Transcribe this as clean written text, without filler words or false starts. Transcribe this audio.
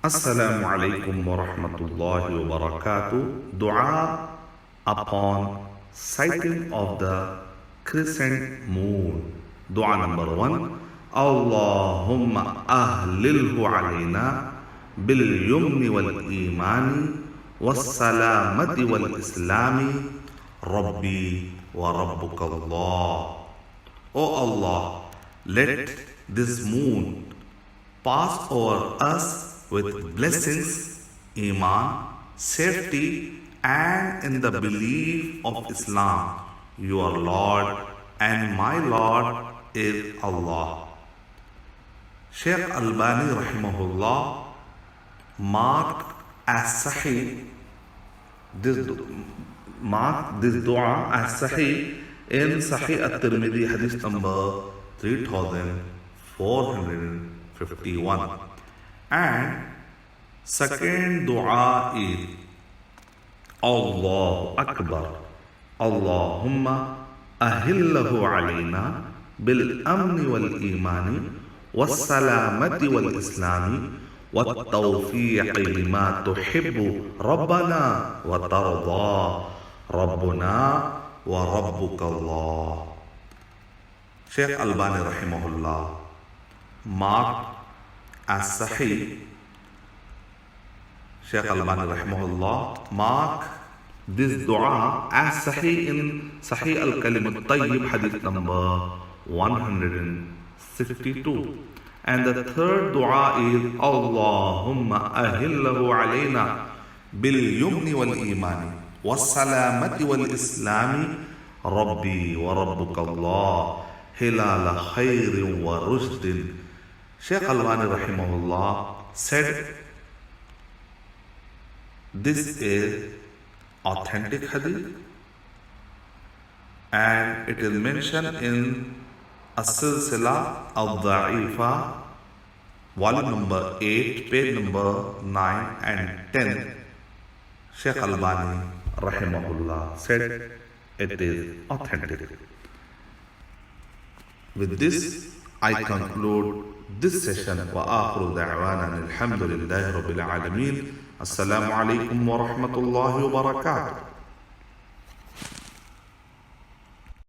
Assalamu alaikum wa rahmatullahi wa barakatuh. Dua upon sighting of the crescent moon. Dua number 1. Allahumma ahlilhu alayna bil yumni wal imani was salamati wal islami Rabbi wa rabbuka Allah. O Allah, let this moon pass over us with blessings, iman, safety, and in the belief of Islam. Your Lord and my Lord is Allah. Shaykh Albani rahimahullah marked as Sahih this dua as Sahih in Sahih at-Tirmidhi hadith number 3451. And second dua is Allahu Akbar. Allahumma ahillahu alayna bil amni wal imani was salamati wal islami wat tawfiqi lima tuhibbu rabbana wa tarda rabbuna wa rabbuka Allah. Shaykh Albani rahimahullah marked as Sahih. Shaykh Albani rahimahullah mark this dua as Sahih in Sahih al-Kalim al-Tayyib hadith number 162. And the third dua is Allahumma ahillahu alayna bil yumni wal imani was salamati wal islami Rabbi wa rabbuka Allah hilala khairin wa rushdin. Shaykh Albani rahimahullah said this is authentic hadith and it is mentioned in As-Silsila al-Da'ifa volume number 8 page number 9 and 10. Shaykh Albani rahimahullah said it is authentic. With this I conclude this session. Wa akhiru da'wana alhamdulillahi rabbil alamin. Assalamu alaikum wa rahmatullahi wa barakatuh.